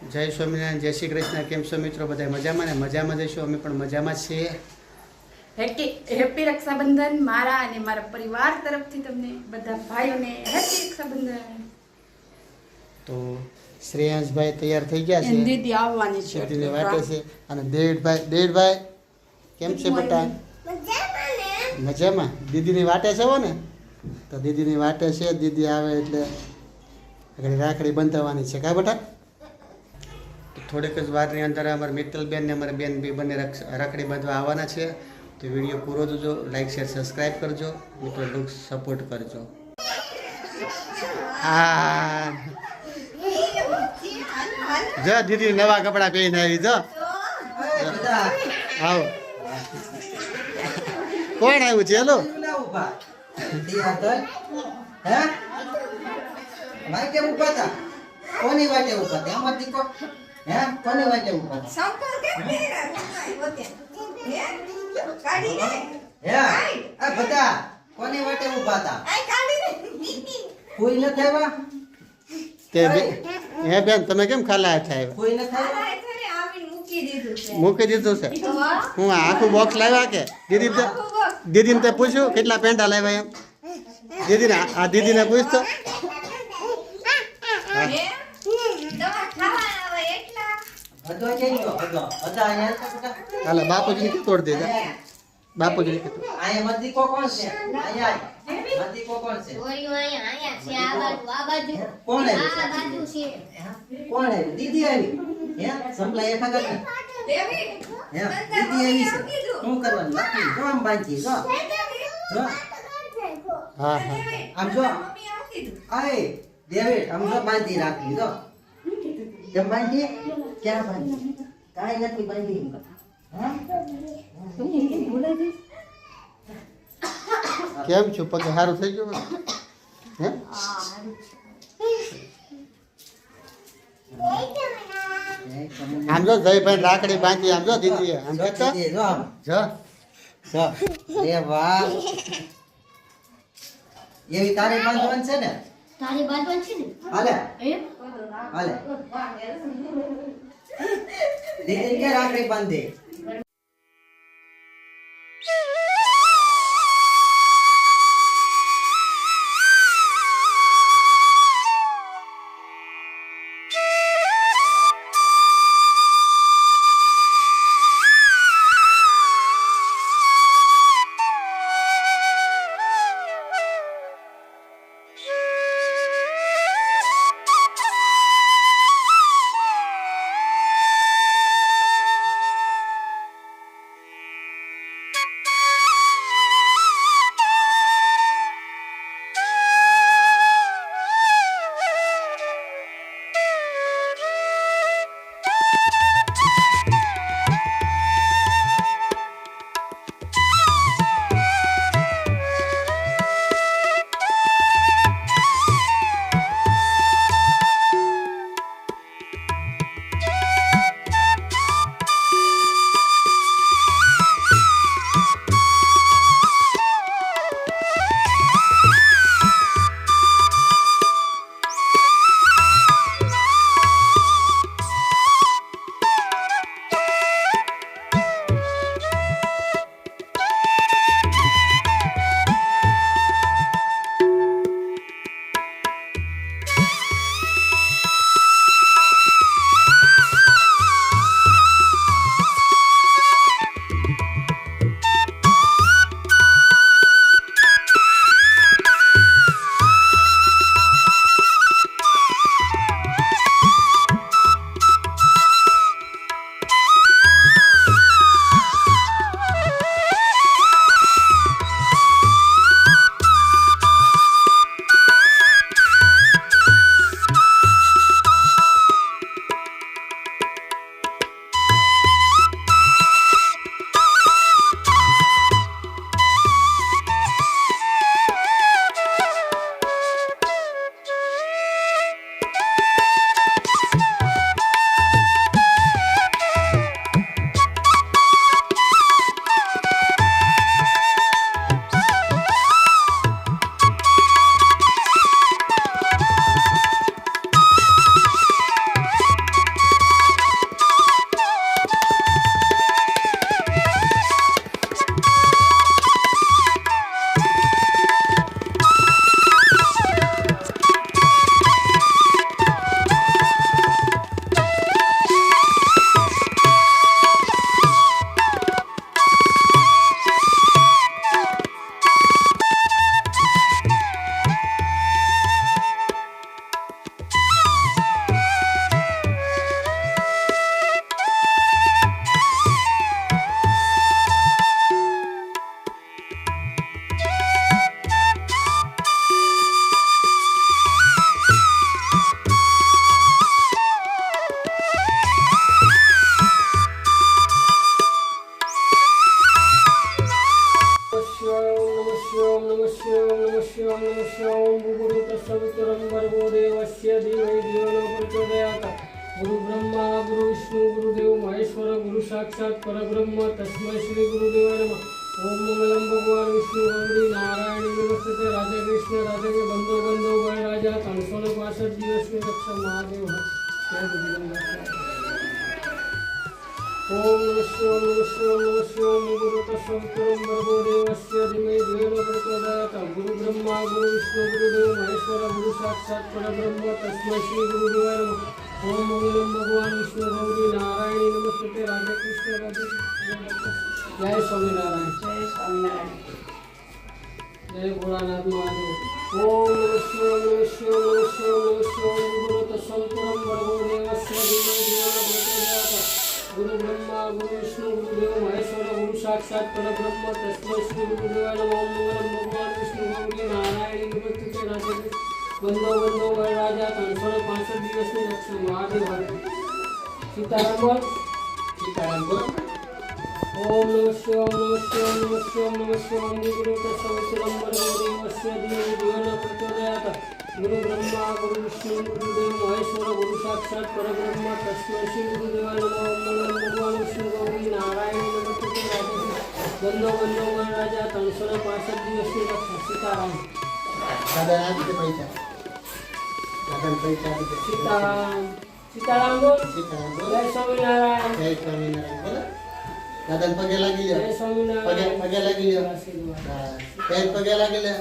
જય સ્વામિનારાયણ, જય શ્રી કૃષ્ણ. કેમ છો મિત્રો? બધા મજામાં ને? મજામાં જઈશું. અમે પણ મજામાં જ છીએ. હેપી રક્ષાબંધન મારા અને મારા પરિવાર તરફથી તમને બધા ભાઈઓને હેપી રક્ષાબંધન. તો શ્રેયાંશભાઈ તૈયાર થઈ ગયા છે. દીદી આવવાની છે દીદીને વાટે છે. અને દેવભાઈ કેમ છે બેટા? મજામાં. દીદીની વાટે છે હો ને? તો દીદીની વાટે છે. દીદી આવે એટલે આગળ રાખડી બંધાવવાની છે. કા બેટા? થોડીક જ વારની અંદર અમારા મિત્તલબેન ને અમારા બેન બી બંને રાખડી બાંધવા આવવાના છે. તો વિડીયો પૂરો જોજો, લાઈક શેર સબસ્ક્રાઈબ કરજો મિત્રો, લોક સપોર્ટ કરજો. હા જો દીદી નવા કપડાં પહેરીને આવી. જો આવો, કોણ આવ્યું છે? હેલો કોની વાટે ઉભા હતા? આમાં દીકો હે કોની વાટે ઉભા હતા? સંપલ કે કાઢી લે હે આ બધા કોની વાટે ઉભા હતા? આ કાઢી લે કોઈ ન થયા? તે હે બેન, તમે કેમ ખાલા હાથે આવ્યા? કોઈ ન થયા? આ થરે આવીને મૂકી દીધું છે. મૂકી દીધું છે. હું આખું બોક્સ લાવ્યા કે દીદીને તે પૂછ્યું કેટલા પેંડા લાવ્યા એમ? દીદીને દીદીને પૂછતો. હે દવા ખાવા આવે એટલા બધો કેમ ગયો? બધો બધા અહીંયા હતા બેટા. હાલે બાપુજીને કે તોડ દેજા. બાપુજીને કે અહીંયા મદીકો કોણ છે? અહીંયા મદીકો કોણ છે? ઓરિયો આયા છે આ બાજુ કોણ આ આવ્યું? બાજુ છે કોણ આવ્યું? દીદી આવી. હે સંભળા એક આગળ ને? દેવી હે દીદી આવી છે. શું કરવાનું? લાકડી જો આમ બાંધી જો. જો હા હા આમ જો. મમ્મી આવું કીધું આય દેવેટ આમ જો બાંધી રાખી જો. કેમ બાંધી? ક્યાં બાંધી? કાંઈ નથી બાંધી. હા કેમ છું? પગે સારું થઈ ગયું હે? આમ જો જયભાઈ રાખડી બાંધી. આમ જો દીદી આમ જો દેખતો. દીદી, જો આમ. જો જો. એ વાહ. એવી તારે બાંધવાની છે ને? તારી બાજુ છે ને હાલે એ હાલે દીદી કે રાખડી બાંધે. ગુરુ બ્રહ્મા ગુરુ વિષ્ણુ ગુરુદેવ મહેશ્વર ગુરુ સાક્ષાત પરબ્રહ્મ તસ્મૈ શ્રી ગુરુદેવાય નમઃ. ઓમ મંગલમ ભગવાન વિષ્ણુ ગૌરી નારાયણ નમસ્તે. રાધે કૃષ્ણ રાધે કે બંધો બંધો ભાઈ રાજા 365 દિવસની રક્ષા મહાદેવ હર. જય ગુરુદેવ. ઓમ નમઃ શિવાય નમઃ શિવાય નમઃ શિવાય. ગુરુ તસ્મૈ ભર્ગો દેવસ્ય ધીમહિ ધિયો ન પ્રચોદયાત. ગુરુ બ્રહ્મા ગુરુ વિષ્ણુ ગુરુદેવ મહેશ્વર ગુરુ સાક્ષાત પરબ્રહ્મ તસ્મૈ શ્રી ગુરુદેવાય નમઃ. ઓમ મંગલમ ભગવાન વિષ્ણુ ગૌરી નારાયણ નમસ્તે. રાધે કૃષ્ણ રાધે. જય સ્વામિનારાયણ. જય સ્વામિનારાયણ. જય ભોળાનાથ મહાદેવ. ઓમ નમઃ શિવાય નમઃ શિવાય નમઃ શિવાય નમઃ શિવાય. ગુરુ તસ્મૈ ભર્ગો દેવસ્ય ધીમહિ ધિયો ન પ્રચોદયાત. ગુરુ બ્રહ્મા ગુરુ વિષ્ણુ ગુરુદેવ મહેશ્વર ગુરુ સાક્ષાત પરબ્રહ્મ તસ્મૈ શ્રી ગુરુદેવાય નમઃ. ઓમ મંગલમ ભગવાન વિષ્ણુ ગૌરી નારાયણ નમસ્તે. રાધે બંધો બંધો વર રાજા 365 દિવસની રક્ષા મહાદેવ હર. સીતારામ બોલ. સીતારામ બોલો. ઓમ નમઃ શિવાય નમઃ શિવાય નમઃ શિવાય નમઃ શિવાય. ગુરુ તસ્મૈ દેવસ્ય ધીમહિ ધિયો ન પ્રચોદયાત. ગુરુ બ્રહ્મા ગુરુ વિષ્ણુ ગુરુદેવ મહેશ્વર ગુરુ સાક્ષાત પરબ્રહ્મ તસ્મૈ શ્રી ગુરુદેવાય નમઃ. ઓમ મંગલમ ભગવાન વિષ્ણુ ગૌરી નારાયણ નમસ્તે. રાધે બંધો બંધો વર રાજા 365 દિવસની રક્ષા. સીતારામ. દાદા આપી દે પૈસા. દાદાને પૈસા આપી દે. સીતારામ. સીતારામ બોલ. સીતારામ બોલો. જય સ્વામિનારાયણ. જય સ્વામિનારાયણ બોલો. દાદાને પગે લાગી લે. જય પગે સ્વામિનારાયણ. પગે લાગી લે. આશીર્વાદ. પેન પગે લાગી લે.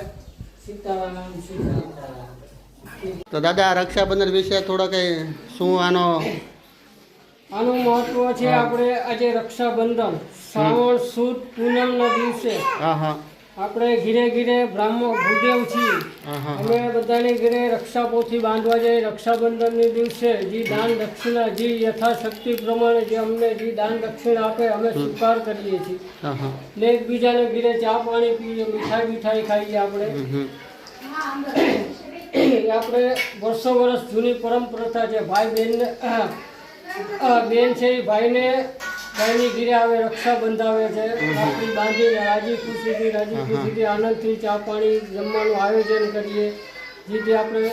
સીતારામ. સીતારામ. તો દાદા રક્ષાબંધન વિશે થોડો કઈ શું આનો આનું મહત્વ છે. આપણે આજે રક્ષાબંધન શ્રાવણ સુદ પૂનમના દિવસે હા હા આપણે ઘીરે ઘીરે બ્રાહ્મણ ભૂદેવ છીએ. હા હા અમે બધાની ઘરે રક્ષાપોથી બાંધવા જઈએ. રક્ષાબંધનની દિવસે જે દાન દક્ષિણા જે યથાશક્તિ પ્રમાણે જે અમને જે દાન દક્ષિણા આપે અમે સ્વીકાર કરીએ છીએ. હા હા ને એકબીજાને ઘીરે ચા પાણી પીએ, મીઠાઈ ખાઈએ. આપણે આપણે વર્ષો વર્ષ જૂની પરંપરા છે. ભાઈ બહેનને બેન છે એ ભાઈની ઘીરે આવે, રક્ષા બંધાવે છે. રાખડી બાંધીને રાજી ખુશીથી આનંદથી ચા પાણી જમવાનું આયોજન કરીએ. જેથી આપણે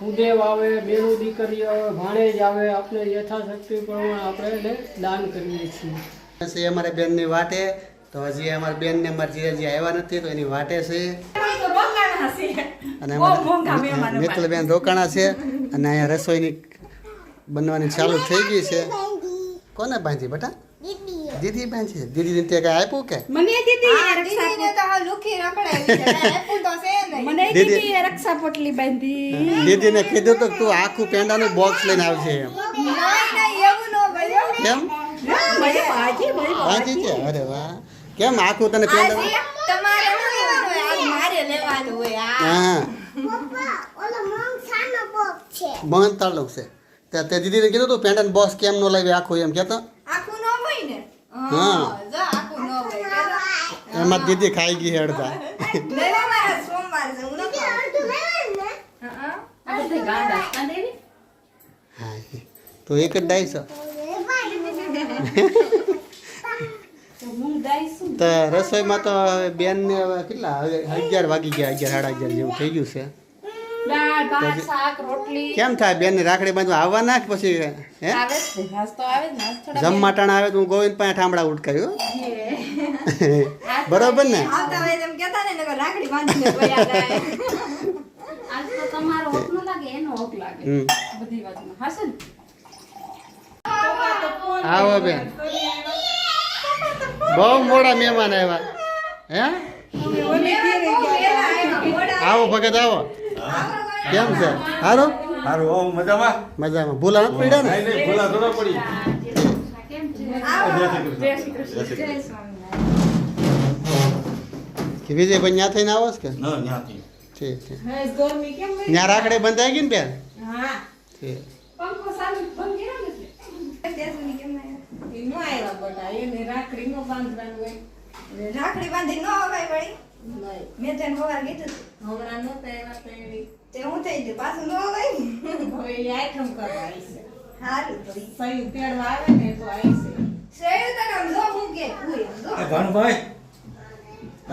ઉદેવ આવે, બેનું દીકરીઓ આવે, ભાણેજ આવે, આપણે યથાશક્તિ પ્રમાણે આપણે એને દાન કરીએ છીએ. છે અમારે બેનની વાટે. તો હજી અમારા બેનને અમારા જીજાજી આવ્યા નથી તો એની વાટે છે. અને મિત્તલબેન રોકાણા છે. અને અહીંયા રસોઈની બનવાની ચાલુ થઈ ગઈ છે. કોને બાંધી બેટા? દીદી બાંધી. દીદી તે કઈ આપ્યું કે? મને દીદી દીદીને તો આ લુખી રખડાવી છે. આપું તો છે નહીં. મને દીદી રક્ષા પોટલી બાંધી. દીદીને કીધું તો તું આખું પેંડાનું બોક્સ લઈને આવશે એમ. નહીં, એવું ન ભર્યો. કેમ બાંધી છે? અરે વાહ. કેમ આખું તને પેંડા? તમારે ન લેવાનું હોય, આ મારે લેવાનું હોય. હા બંધ તાળું છે. તે દીદીને કીધું તું પેંડાનું બોક્સ કેમ ન લાવી આખું એમ કહેતો. આખું ન હોય ને. હા. જો આખું ન હોય. એમાં દીદી ખાઈ ગઈ અડધા. લેવા સોમવાર છે, હું ન ખાઉં. આ બધી ગાંડા કાંદેરી. હા તો એક જ ડાઈસ. હું ગાઈશું. તો રસોઈમાં તો બેનને હવે કેટલા 11 વાગી ગયા, 11 સાડા 11 જેવું થઈ ગયું છે. દાળ ભાત શાક રોટલી કેમ થાય બેનને રાખડી બાંધવા આવવાના કે પછી હે આવે જ ને. નાસ્તો આવે જ ને. આજ થોડા જમવાટાણ આવે તો હું ગોવિંદ પાસે ઠામડા ઉટકાયું. બરોબર ને? આવતા હોય તેમ કહેતા ને નકર રાખડી બાંધીને વયા જાય. આજ તો તમારો હક ન લાગે એનો હક લાગે હમ. બધી વાતમાં. હશે ને? આવો બેન. બહુ મોડા મહેમાન આવ્યા. હે આવો ભગત આવો. કેમ છે? સારું હારું હું મજામાં. મજામાં. ભૂલા નથી પડ્યા ને? નહીં નહીં ભૂલા થોડા પડી. કેમ છે? જય શ્રી કૃષ્ણ. કે વિજયભાઈ ત્યાં થઈને આવો છો કે? ન ન્યાથી. ઠીક છે. ત્યાં રાખડે બંધાઈ ગઈ ને બેન? ઠીક. પંખો ચાલુ બંધ કર્યો ને રાખડી બાંધી ન અવાય વળી. મેં તને સવાર કીધું હતું. તે હું થઈ ગયું પાછું ન અવાય. સારું તો ઈ. શેર તને આમ જો હું કે ભૂલ આમ જો. આ ભાણભાઈ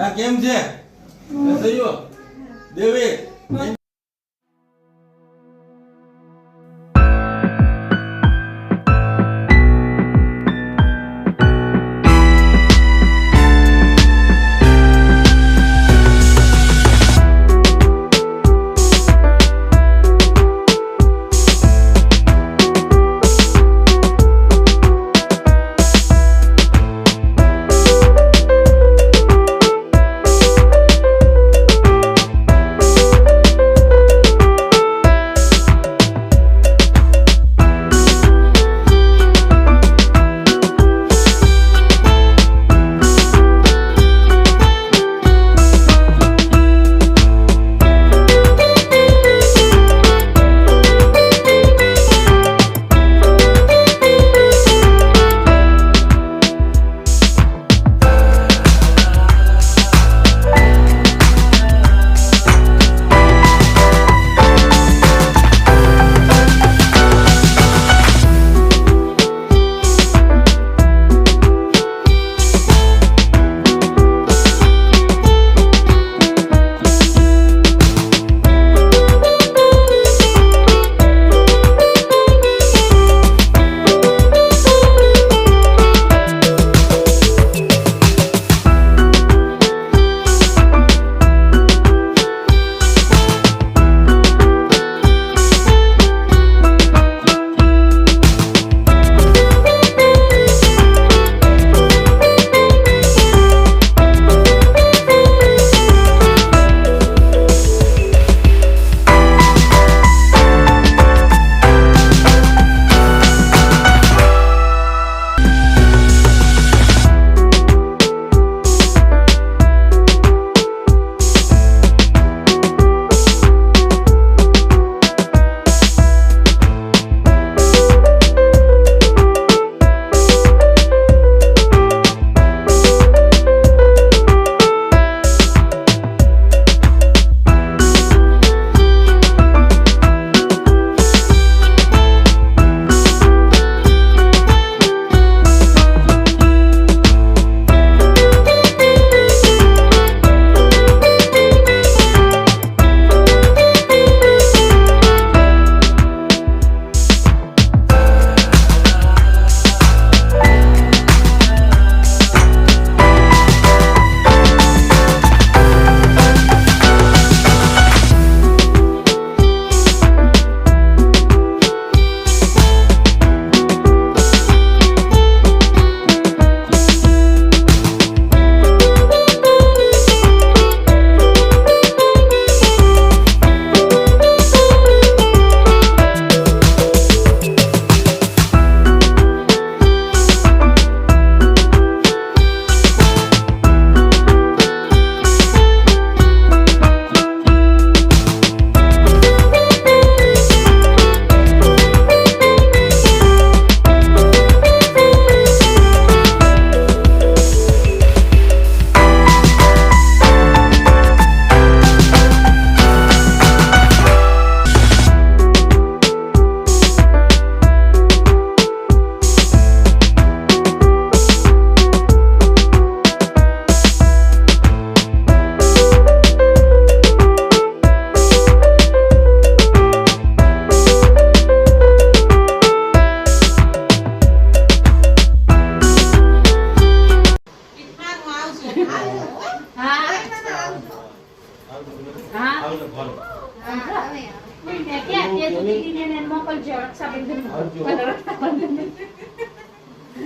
આ કેમ છે? થયો દેવી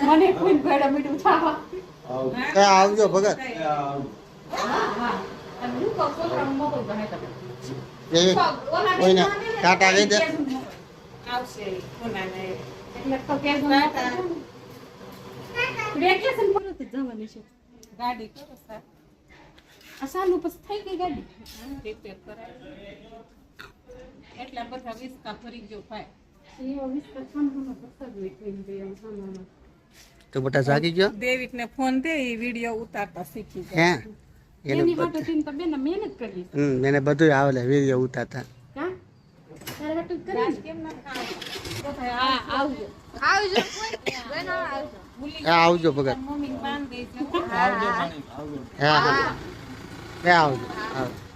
મને કોઈ ભેડા મીઠું ખાવા એ આવજો ભગત અને હું કહું છોકરાનું મોકલ ગમે તમે એ કોઈને ટાટા કહી દે આવશે કોનાને એટલે તો કેજો વેકેશન પર તો જવાની છે ગાડી કરો સર અસાનું પછી થઈ ગઈ ગાડી રિપેર કરાય એટલા બધા વિસ્કા ભરી ગયો ભાઈ એ વિસ્કા સામાનો પસંદ હોય કોઈ એમ સામાનો તો બટા જાગી ગયો દેવિક ને ફોન દે એ વિડિયો ઉતારતા શીખી હે એની માટે તીન તો બેન મહેનત કરી મને બધું આવડે વિડીયો ઉતારતા કા તારે હાટું કરી કેમ ના ખાવ હા આવજો બેન આવજો આવજો ભગત મમ્મી બાંધ દેજો હા આવજો આવજો